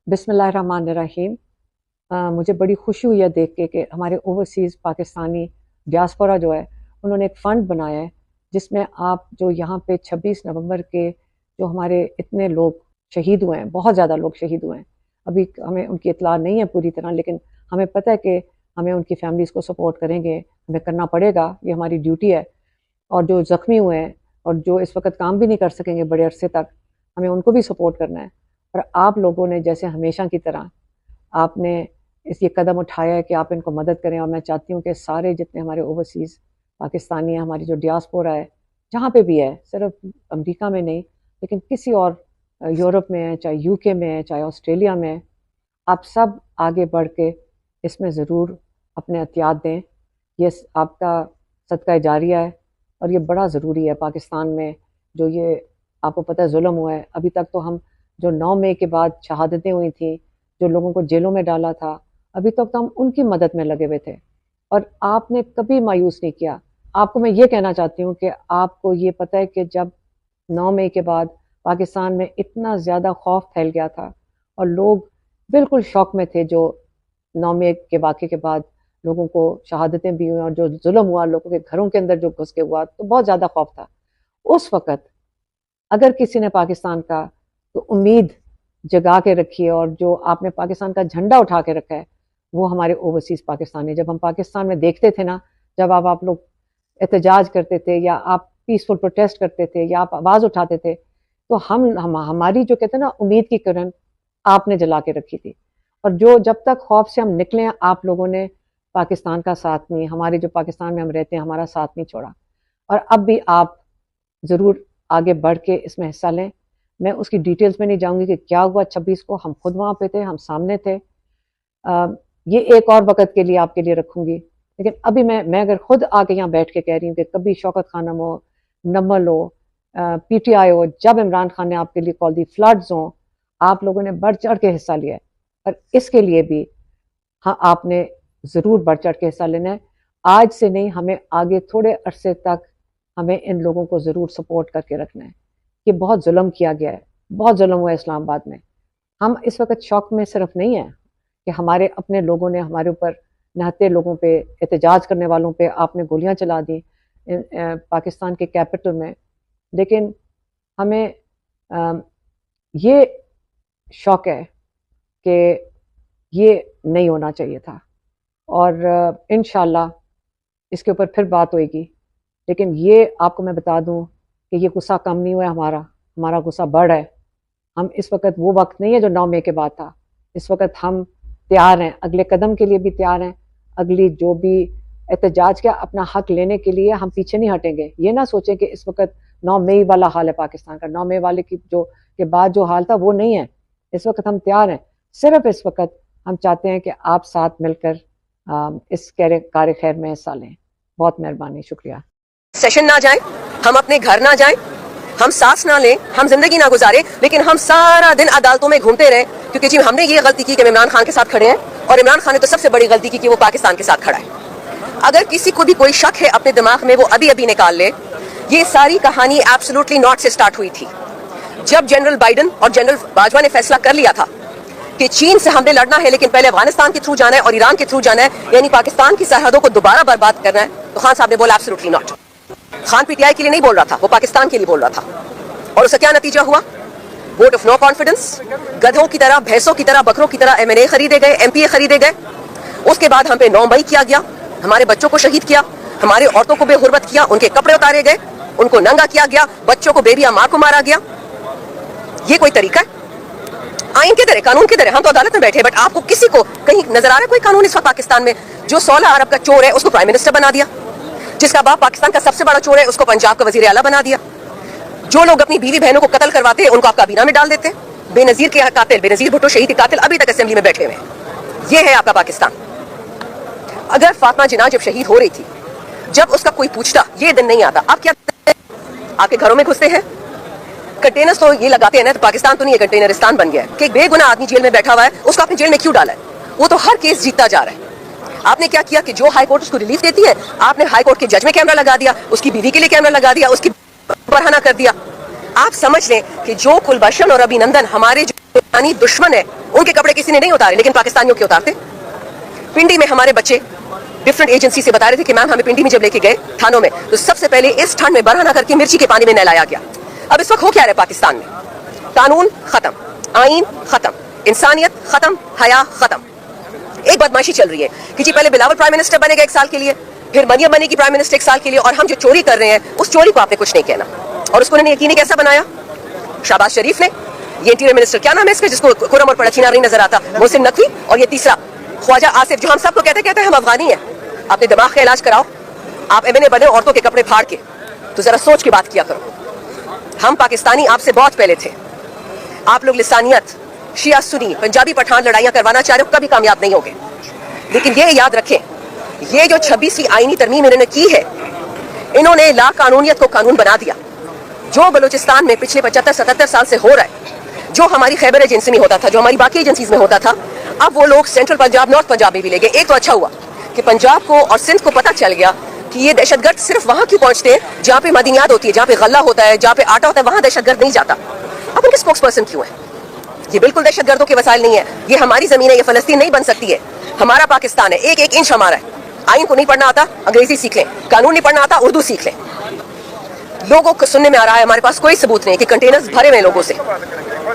बिस्मिल्लाहिर्रहमानिर्रहीम। मुझे बड़ी खुशी हुई है देख के कि हमारे ओवरसीज़ पाकिस्तानी डियास्पोरा जो है उन्होंने एक फ़ंड बनाया है जिसमें आप जो यहाँ पे 26 नवंबर के जो हमारे इतने लोग शहीद हुए हैं, बहुत ज़्यादा लोग शहीद हुए हैं, अभी हमें उनकी इत्तला नहीं है पूरी तरह, लेकिन हमें पता है कि हमें उनकी फैमिलीज़ को सपोर्ट करेंगे, हमें करना पड़ेगा, ये हमारी ड्यूटी है। और जो ज़ख्मी हुए हैं और जो इस वक्त काम भी नहीं कर सकेंगे बड़े अरसे तक, हमें उनको भी सपोर्ट करना है। और आप लोगों ने जैसे हमेशा की तरह आपने ये कदम उठाया है कि आप इनको मदद करें, और मैं चाहती हूँ कि सारे जितने हमारे ओवरसीज़ पाकिस्तानी हैं, हमारी जो डियास्पोरा है जहाँ पे भी है, सिर्फ अमेरिका में नहीं लेकिन किसी और यूरोप में है, चाहे यूके में है, चाहे ऑस्ट्रेलिया में है, आप सब आगे बढ़ के इसमें ज़रूर अपने एहतियात दें। ये आपका सदका जारिया है और ये बड़ा ज़रूरी है। पाकिस्तान में जो ये आपको पता है जुल्म हुआ है, अभी तक तो हम जो 9 मई के बाद शहादतें हुई थी, जो लोगों को जेलों में डाला था, अभी तक तो हम उनकी मदद में लगे हुए थे और आपने कभी मायूस नहीं किया। आपको मैं ये कहना चाहती हूँ कि आपको ये पता है कि जब 9 मई के बाद पाकिस्तान में इतना ज़्यादा खौफ फैल गया था और लोग बिल्कुल शौक में थे, जो 9 मई के वाक़े के बाद लोगों को शहादतें भी हुई और जो जुल्म हुआ लोगों के घरों के अंदर जो घुस के हुआ, तो बहुत ज़्यादा खौफ था। उस वक़्त अगर किसी ने पाकिस्तान का तो उम्मीद जगा के रखी है और जो आपने पाकिस्तान का झंडा उठा के रखा है, वो हमारे ओवरसीज़ पाकिस्तानी। जब हम पाकिस्तान में देखते थे ना, जब आप लोग एहतजाज करते थे या आप पीसफुल प्रोटेस्ट करते थे या आप आवाज़ उठाते थे, तो हमारी जो कहते हैं ना उम्मीद की किरण आपने जला के रखी थी। और जो जब तक खौफ से हम निकले हैं, आप लोगों ने पाकिस्तान का साथ नहीं, हमारे जो पाकिस्तान में हम रहते हैं हमारा साथ नहीं छोड़ा, और अब भी आप ज़रूर आगे बढ़ के इसमें हिस्सा लें। मैं उसकी डिटेल्स में नहीं जाऊंगी कि क्या हुआ 26 को, हम खुद वहाँ पे थे, हम सामने थे। ये एक और वक़्त के लिए आपके लिए रखूंगी, लेकिन अभी मैं अगर खुद आके यहाँ बैठ के कह रही हूँ कि कभी शौकत खानम हो, नमल हो, PTI हो, जब इमरान खान ने आपके लिए कॉल दी, फ्लड्स हो, आप लोगों ने बढ़ चढ़ के हिस्सा लिया है और इसके लिए भी हाँ आपने ज़रूर बढ़ चढ़ के हिस्सा लेना है। आज से नहीं, हमें आगे थोड़े अरसे तक हमें इन लोगों को ज़रूर सपोर्ट करके रखना है। कि बहुत जुल्म किया गया है, बहुत जुल्म हुआ है इस्लामाबाद में। हम इस वक्त शौक में सिर्फ नहीं है कि हमारे अपने लोगों ने हमारे ऊपर, नहते लोगों पे, एहतजाज करने वालों पे आपने गोलियां चला दी पाकिस्तान के कैपिटल में, लेकिन हमें ये शौक है कि ये नहीं होना चाहिए था। और इंशाल्लाह इसके ऊपर फिर बात होएगी, लेकिन ये आपको मैं बता दूं कि ये गुस्सा कम नहीं हुआ है, हमारा गुस्सा बढ़ है। हम इस वक्त वो वक्त नहीं है जो 9 मई के बाद था। इस वक्त हम तैयार हैं, अगले कदम के लिए भी तैयार हैं, अगली जो भी एहतजाज का अपना हक लेने के लिए हम पीछे नहीं हटेंगे। ये ना सोचें कि इस वक्त 9 मई वाला हाल है पाकिस्तान का, 9 मई वाले की जो के बाद जो हाल था वो नहीं है। इस वक्त हम तैयार हैं, सिर्फ इस वक्त हम चाहते हैं कि आप साथ मिलकर इस कार्य खैर में हिस्सा लें। बहुत मेहरबानी, शुक्रिया। सेशन ना जाए, हम अपने घर ना जाए, हम सांस ना लें, हम जिंदगी ना गुजारे, लेकिन हम सारा दिन अदालतों में घूमते रहे, क्योंकि जी हमने ये गलती की कि इमरान खान के साथ खड़े हैं, और इमरान खान ने तो सबसे बड़ी गलती की कि वो पाकिस्तान के साथ खड़ा है। अगर किसी को भी कोई शक है अपने दिमाग में, वो अभी अभी निकाल ले। ये सारी कहानी एब्सोल्युटली नॉट से स्टार्ट हुई थी। जब जनरल बाइडन और जनरल बाजवा ने फैसला कर लिया था कि चीन से हमने लड़ना है, लेकिन पहले अफगानिस्तान के थ्रू जाना है और ईरान के थ्रू जाना है, यानी पाकिस्तान की सरहदों को दोबारा बर्बाद करना है, तो खान साहब ने बोला एब्सोल्युटली नॉट। खान PTI के लिए नहीं बोल रहा था, वो पाकिस्तान के लिए बोल रहा था। और उसका क्या नतीजा हुआ? वोट ऑफ नो कॉन्फिडेंस, गधों की तरह, भैंसों की तरह, बकरों की तरह MNA खरीदे गए, MPA खरीदे गए। उसके बाद हम पे 9 मई किया गया, हमारे बच्चों को शहीद किया, हमारे औरतों को बेहुरमत किया, उनके कपड़े उतारे गए, उनको नंगा किया गया, बच्चों को, बेबिया माँ को मारा गया। ये कोई तरीका है? आइन किधर है, कानून किधर है? हम तो अदालत में बैठे, बट आपको किसी को कहीं नजर आ रहा है कोई कानून इस वक्त पाकिस्तान में? जो 16 अरब का चोर है उसको प्राइम मिनिस्टर बना दिया, जिसका बाप पाकिस्तान का सबसे बड़ा चोर है उसको पंजाब का वजीर आला बना दिया, जो लोग अपनी बीवी बहनों को कत्ल करवाते हैं उनको आप काबीना में डाल देते हैं। बेनजीर के कातिल, बेनजीर भुट्टो शहीद के कातिल अभी तक असेंबली में बैठे हुए हैं। ये है आपका पाकिस्तान। अगर फातिमा जिन्ना जब शहीद हो रही थी, जब उसका कोई पूछता, ये दिन नहीं आता, आप क्या आपके घरों में घुसते हैं, कंटेनर्स तो ये लगाते हैं ना, तो पाकिस्तान तो नहीं है, कंटेनरिस्तान बन गया है कि बेगुनाह आदमी जेल में बैठा हुआ है, उसको आपने जेल में क्यों डाला है? वो तो हर केस जीतता जा रहा है। आपने क्या किया कि जो हाई कोर्ट उसको रिलीफ देती है, आपने हाई कोर्ट के जज में कैमरा लगा दिया, उसकी बीवी के लिए कैमरा लगा दिया, उसकी बरहना कर दिया। आप समझ लें कि जो कुलभूषण और अभिनंदन हमारे जो पाकिस्तानी दुश्मन है, उनके कपड़े किसी ने नहीं उतारे, लेकिन पाकिस्तानियों के उतारते। पिंडी में हमारे बच्चे डिफरेंट एजेंसी से बता रहे थे कि मैम हमें पिंडी में जब लेके गए थानों में, तो सबसे पहले इस ठंड में बरहना करके मिर्ची के पानी में नहलाया गया। अब इस वक्त हो क्या रहा है पाकिस्तान में? कानून खत्म, आईन खत्म, इंसानियत खत्म, हया खत्म। एक बदमाशी चल रही है कि जी पहले बिलावल प्राइम मिनिस्टर बनेगा 1 साल के लिए, फिर मरियम बनेगी प्राइम मिनिस्टर 1 साल के लिए, और हम जो चोरी कर रहे हैं उस चोरी को आपने कुछ नहीं कहना। और उसको उन्होंने यकीनी कैसा बनाया? शहबाज शरीफ ने, ये इंटीरियर मिनिस्टर क्या नाम है इसका जिसको खुरम और पड़चीना नहीं नजर आता, मोहसिन नकवी, और ये तीसरा ख्वाजा आसिफ, जो हम सबको कहते हैं हम अफगानी हैं। अपने दिमाग का इलाज कराओ। आप एमएनए बने औरतों के कपड़े फाड़ के, तो जरा सोच के बात किया करो। हम पाकिस्तानी आपसे बहुत पहले थे। आप लोग लिसानियत, शिया सुन्नी, पंजाबी पठान लड़ाइयां करवाना चाह रहे हो, कभी कामयाब नहीं होगे। लेकिन ये याद रखें, ये जो 26वीं आईनी तरमीम इन्होंने की है, इन्होंने ला कानूनियत को कानून बना दिया। जो बलूचिस्तान में पिछले 75-77 साल से हो रहा है, जो हमारी खैबर एजेंसी में होता था, जो हमारी बाकी एजेंसीज में होता था, अब वो लोग सेंट्रल पंजाब, नॉर्थ पंजाब में भी ले गए। एक तो अच्छा हुआ कि पंजाब को और सिंध को पता चल गया कि ये दहशतगर्द सिर्फ वहां क्यों पहुंचते हैं जहां पे मदनियात होती है, जहां पे गल्ला होता है, जहां पे आटा होता है, वहां दहशतगर्द नहीं जाता। अब उनके स्पोक्स पर्सन क्यों है? ये बिल्कुल दहशतगर्दों के वसाइल नहीं है। ये हमारी जमीन है, ये फलस्तीन नहीं बन सकती है। हमारा पाकिस्तान है, एक एक इंच हमारा है। आइन को नहीं पढ़ना आता, अंग्रेजी सीख लें। कानून नहीं पढ़ना आता, उर्दू सीख लें। लोगों को सुनने में आ रहा है, हमारे पास कोई सबूत नहीं कि कंटेनर्स भरे हुए लोगों से,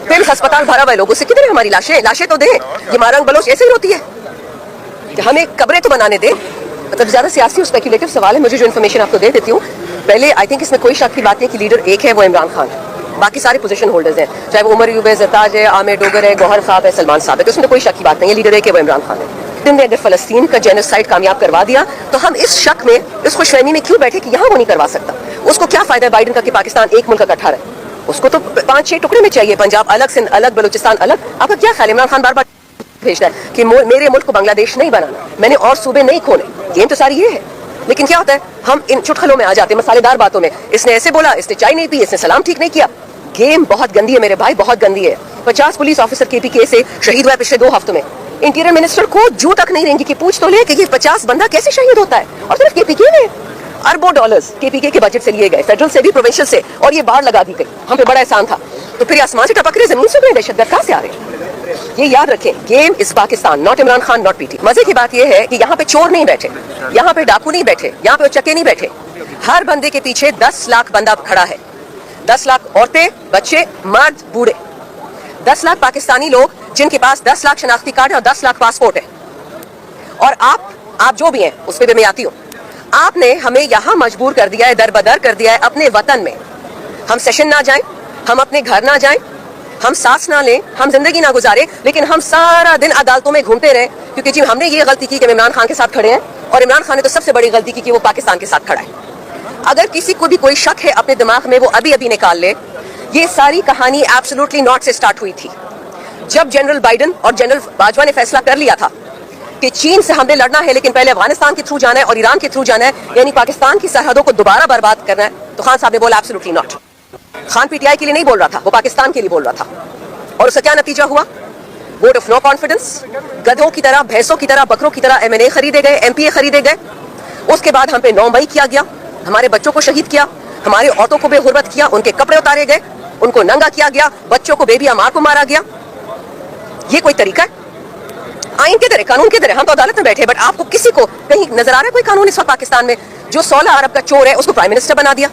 फिर अस्पताल भरा हुआ लोगों से। कितने हमारी लाशें तो दें। ये मारंग बलोच ऐसे ही होती है, हमें कब्रें तो बनाने दे। मतलब ज्यादा सियासी और स्पेक्युलेटिव सवाल है। मुझे जो इन्फॉर्मेशन आपको दे देती हूँ, पहले आई थिंक इसमें कोई शक की बात नहीं कि लीडर एक है, वो इमरान खान है। बाकी सारे पोजीशन होल्डर्स हैं, चाहे वो उमर यूब है, ज़रताज है, आमिर डोगर है, गौहर साहब है, सलमान साहब है, तो उसमें कोई शक की बात नहीं है। लीडर एक है, वो इमरान खान है। ने अगर फलस्तीन का जेनोसाइड कामयाब करवा दिया, तो हम इस शक में, इस खुशफहमी में क्यों बैठे कि यहाँ वो नहीं करवा सकता? उसको क्या फायदा है बाइडन का कि पाकिस्तान एक मुल्क इकट्ठा रहे? उसको तो 5-6 टुकड़े में चाहिए, पंजाब अलग, सिंध अलग, बलूचिस्तान अलग। आपका क्या ख्याल है? इमरान खान बार बार भेजता है कि मेरे मुल्क को बांग्लादेश नहीं बनाना, मैंने और सूबे नहीं खोले। गेम तो सारी ये है। लेकिन क्या होता है, हम इन चुटखलों में आ जाते हैं, मसालेदार बातों में। इसने ऐसे बोला, इसने चाय नहीं पी, इसने सलाम ठीक नहीं किया। गेम बहुत गंदी है मेरे भाई, बहुत गंदी है। 50 पुलिस ऑफिसर केपीके से शहीद हुआ पिछले 2 हफ्तों में। इंटीरियर मिनिस्टर को जू तक नहीं रहेंगी कि पूछ तो ले कि ये 50 बंदा कैसे शहीद होता है, और सिर्फ केपीके में। अरबों डॉलर्स केपीके के बजट से लिए गए, फेडरल से भी, प्रोविंशियल से, और ये बाढ़ लगा दी गई। हम पे बड़ा एहसान था। तो फिर आसमान से टपक रहे, जमीन से गए, दहशतगर्द कहां से आ रहे? ये याद रखें, game is Pakistan, not Imran Khan, not PT. मजे की बात यह है कि यहाँ पे चोर नहीं बैठे, यहाँ पे डाकू नहीं बैठे, यहाँ पे चक्के नहीं बैठे। हर बंदे के पीछे 10 लाख बंदा खड़ा है। 10 लाख औरतें, बच्चे, मर्द, बूढ़े। 10 लाख पाकिस्तानी लोग जिनके पास 10 लाख शनाख्ती कार्ड है और 10 लाख पासपोर्ट है। और आप जो भी हैं, उस पर भी मैं आती हूँ। आपने हमें यहाँ मजबूर कर दिया है, दरबदर कर दिया है अपने वतन में। हम सेशन ना जाएं, हम अपने घर ना जाएं, हम सांस ना लें, हम जिंदगी ना गुजारें, लेकिन हम सारा दिन अदालतों में घूमते रहे क्योंकि जी हमने ये गलती की कि इमरान खान के साथ खड़े हैं, और इमरान खान ने तो सबसे बड़ी गलती की कि वो पाकिस्तान के साथ खड़ा है। अगर किसी को भी कोई शक है अपने दिमाग में, वो अभी अभी निकाल ले। ये सारी कहानी एब्सोल्युटली नॉट से स्टार्ट हुई थी। जब जनरल बाइडन और जनरल बाजवा ने फैसला कर लिया था कि चीन से हमने लड़ना है, लेकिन पहले अफगानिस्तान के थ्रू जाना है और ईरान के थ्रू जाना है, यानी पाकिस्तान की सरहदों को दोबारा बर्बाद करना है, तो खान साहब ने बोला एब्सोल्युटली नॉट। खान पीटीआई के लिए नहीं बोल रहा था, वो पाकिस्तान के लिए बोल रहा था। और उसका क्या नतीजा हुआ? Vote of no confidence. गधों की तरह, भैंसों की तरह, बकरों की तरह एमएनए खरीदे गए, एमपीए खरीदे गए। उसके बाद हम पे 9 मई किया गया, हमारे बच्चों को शहीद किया, हमारे औरतों को बेगुरबत किया, उनके कपड़े उतारे गए, उनको नंगा किया गया, बच्चों को, बेबी अमार को मारा गया। ये कोई तरीका है? आइन किधर है, कानून किधर है? हम तो अदालत में बैठे, बट आपको किसी को कहीं नजर आ रहा है कोई कानून इस वक्त पाकिस्तान में? जो 16 अरब का चोर है उसको प्राइम मिनिस्टर बना दिया,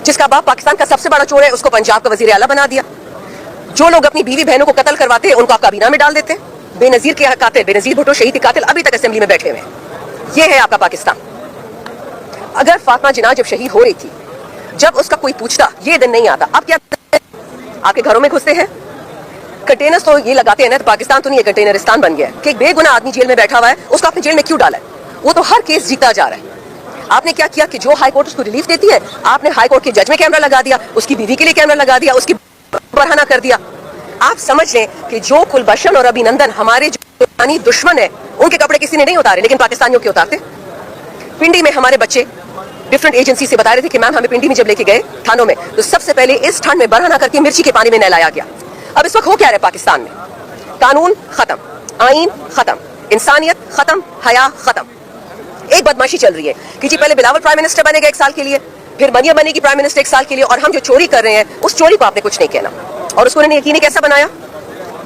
जिसका बाप पाकिस्तान का सबसे बड़ा चोर है उसको पंजाब का वजीर आला बना दिया। जो लोग अपनी बीवी बहनों को कत्ल करवाते हैं उनको आप काबीना में डाल देते हैं। बेनजीर के कातिल, बेनजीर भुट्टो शहीद के कातिल अभी तक असेंबली में बैठे हुए हैं। ये है आपका पाकिस्तान। अगर फातिमा जिन्ना जब शहीद हो रही थी, जब उसका कोई पूछता, ये दिन नहीं आता। अब क्या आपके घरों में घुसते हैं, कंटेनर्स तो ये लगाते हैं ना, तो पाकिस्तान तो नहीं है, कंटेनरिस्तान बन गया है कि एक बेगुनाह आदमी जेल में बैठा हुआ है, उसको आपने जेल में क्यों डाला है? वो तो हर केस जीता जा रहा है। आपने क्या किया कि जो हाई कोर्ट उसको रिलीफ देती है, आपने हाई कोर्ट के जज में कैमरा लगा दिया, उसकी बीवी के लिए कैमरा लगा दिया, उसकी बरहना कर दिया। आप समझ लें कि जो कुलभूषण और अभिनंदन हमारे जो दुश्मन है, उनके कपड़े किसी ने नहीं उतारे, लेकिन पाकिस्तानियों के उतारते। पिंडी में हमारे बच्चे डिफरेंट एजेंसी से बता रहे थे कि मैम हमें पिंडी में जब लेके गए थानों में, तो सबसे पहले इस ठंड में बरहना करके मिर्ची के पानी में नहलाया गया। अब इस वक्त हो क्या रहा है पाकिस्तान में? कानून खत्म, आइन खत्म, इंसानियत खत्म, हया खत्म। एक बदमाशी चल रही है कि जी पहले बिलावल प्राइम मिनिस्टर बनेगा 1 साल के लिए, फिर मरियम बनेगी प्राइम मिनिस्टर 1 साल के लिए, और हम जो चोरी कर रहे हैं उस चोरी को आपने कुछ नहीं कहना। और उसको उन्होंने यकीनी कैसा बनाया?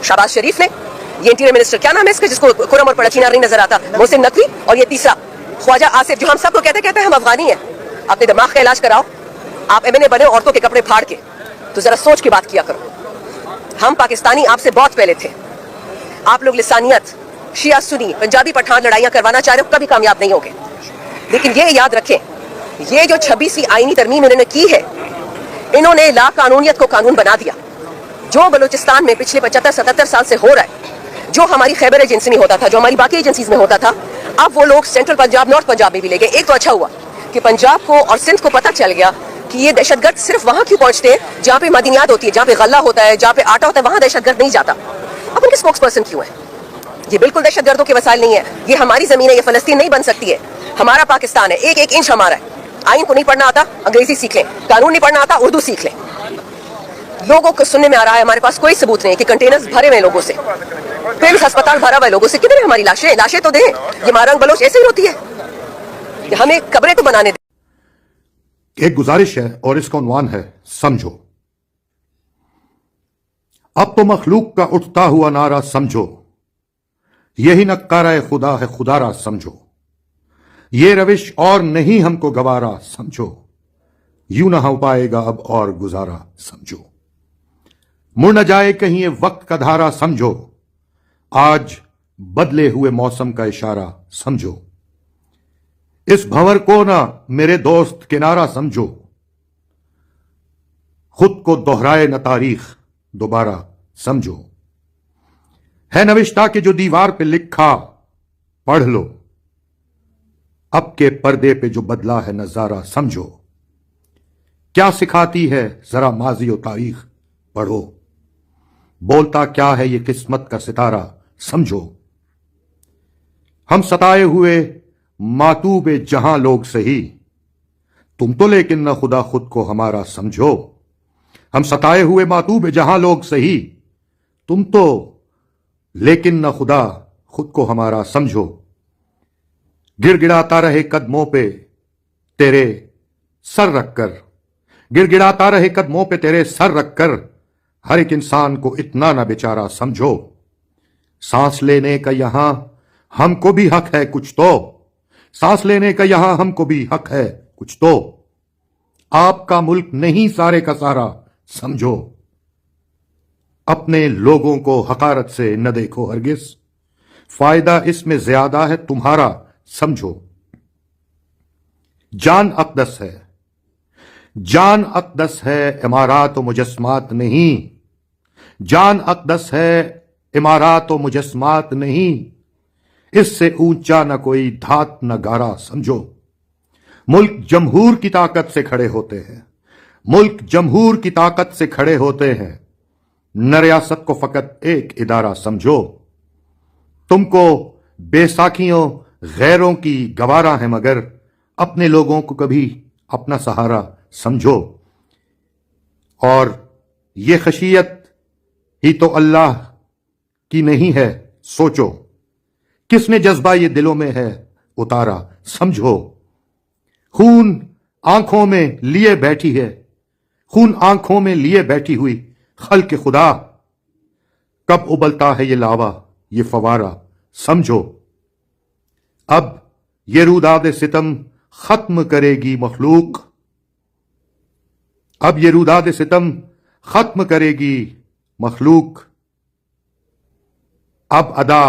शहबाज शरीफ ने, ये इंटीरियर मिनिस्टर क्या नाम है इसका जिसको खुरम और पड़चीनार नहीं नजर आता, मोहसिन नकवी, और ये तीसरा ख्वाजा आसिफ जो हम सबको कहते हैं हम अफगानी हैं। अपने दिमाग का इलाज कराओ। आप एमएनए बने औरतों के कपड़े फाड़ के, तो जरा सोच के बात किया करो। हम पाकिस्तानी आपसे बहुत पहले थे। आप लोग लिसानियत, शिया सुनी, पंजाबी पठान लड़ाइयां करवाना चाह रहे हो, कभी कामयाब नहीं होगे। लेकिन ये याद रखें, ये जो 26वीं आईनी तरमीम इन्होंने की है, इन्होंने ला कानूनियत को कानून बना दिया। जो बलूचिस्तान में पिछले 75-77 साल से हो रहा है, जो हमारी खैबर एजेंसी में होता था, जो हमारी बाकी एजेंसीज में होता था, अब वो लोग सेंट्रल पंजाब, नॉर्थ पंजाब में भी ले गए। एक तो अच्छा हुआ कि पंजाब को और सिंध को पता चल गया कि ये दहशतगर्द सिर्फ वहां क्यों पहुंचते हैं जहां पे मदनियात होती है, जहां पे गल्ला होता है, जहां पे आटा होता है, वहां दहशतगर्द नहीं जाता। अब उनके स्पोक्स पर्सन क्यों है? ये बिल्कुल दहशतगर्दों के वसाइल नहीं है। ये हमारी जमीन है, ये फलस्तीन नहीं बन सकती है। हमारा पाकिस्तान है, एक एक इंच हमारा है। आइन को नहीं पढ़ना आता, अंग्रेजी सीख लें। कानून नहीं पढ़ना आता, उर्दू सीख लें। लोगों को सुनने में आ रहा है, हमारे पास कोई सबूत नहीं है कि कंटेनर्स भरे हुए लोगों से, फिर अस्पताल भरा हुआ लोगों से। किधर है हमारी लाशें? लाशें तो दें। ये मारंग बलोच ऐसे ही होती है, हमें कब्रें तो बनाने दें। एक गुजारिश है और इसका उन्वान है समझो। अब तो मखलूक का उठता हुआ नारा समझो, यही नक्कारा खुदा है खुदारा समझो। ये रविश और नहीं हमको गवारा समझो, यूं ना हो पाएगा अब और गुजारा समझो। मुड़ न जाए कहीं ये वक्त का धारा समझो, आज बदले हुए मौसम का इशारा समझो। इस भंवर को ना मेरे दोस्त किनारा समझो, खुद को दोहराए न तारीख दोबारा समझो। है नविश्ता के जो दीवार पे लिखा पढ़ लो, अब के पर्दे पे जो बदला है नजारा समझो। क्या सिखाती है जरा माजी और तारीख पढ़ो, बोलता क्या है ये किस्मत का सितारा समझो। हम सताए हुए मातूबे जहां लोग सही, तुम तो लेकिन न खुदा खुद को हमारा समझो। हम सताए हुए मातूबे जहां लोग सही, तुम तो लेकिन न खुदा खुद को हमारा समझो। गिड़गिड़ाता रहे कदमों पे तेरे सर रखकर, गिड़गिड़ाता रहे कदमों पे तेरे सर रखकर, हर एक इंसान को इतना ना बेचारा समझो। सांस लेने का यहां हमको भी हक है कुछ तो, सांस लेने का यहां हमको भी हक है कुछ तो। आपका मुल्क नहीं सारे का सारा समझो, अपने लोगों को हकारत से न देखो हरगिज, फायदा इसमें ज्यादा है तुम्हारा समझो। जान अक़दस है, जान अक़दस है इमारात व मुजस्मात नहीं, जान अक़दस है इमारात व मुजस्मात नहीं। इससे ऊंचा न कोई धात न गारा समझो। मुल्क जमहूर की ताकत से खड़े होते हैं, मुल्क जमहूर की ताकत से खड़े होते हैं, न रियासत को फकत एक इदारा समझो। तुमको बेसाखियों गैरों की गवारा है, मगर अपने लोगों को कभी अपना सहारा समझो। और ये खशियत ही तो अल्लाह की नहीं है सोचो, किसने जज्बा ये दिलों में है उतारा समझो। खून आंखों में लिए बैठी है, खून आंखों में लिए बैठी हुई खल्क खुदा, कब उबलता है ये लावा ये फवारा समझो। अब ये रूदाद सितम खत्म करेगी मखलूक, अब ये रूदाद सितम खत्म करेगी मखलूक। अब अदा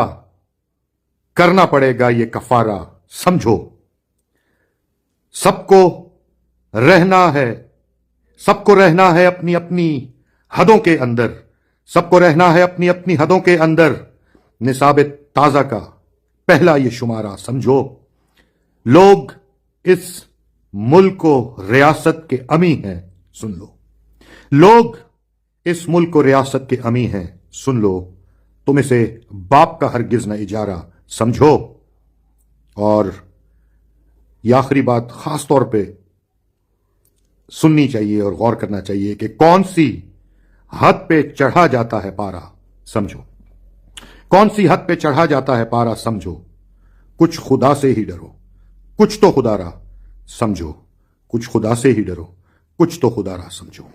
करना पड़ेगा ये कफारा समझो। सबको रहना है, सबको रहना है अपनी अपनी हदों के अंदर, सबको रहना है अपनी अपनी हदों के अंदर। निसाब ताजा का पहला ये शुमारा समझो। लोग इस मुल्क को रियासत के अमी हैं सुन लो, लोग इस मुल्क को रियासत के अमी हैं सुन लो। तुम इसे बाप का हरगिज न इजारा समझो। और यह आखिरी बात खास तौर पे सुननी चाहिए और गौर करना चाहिए कि कौन सी हद पे चढ़ा जाता है पारा समझो, कौन सी हद पे चढ़ा जाता है पारा समझो। कुछ खुदा से ही डरो, कुछ तो खुदारा समझो, कुछ खुदा से ही डरो, कुछ तो खुदारा समझो।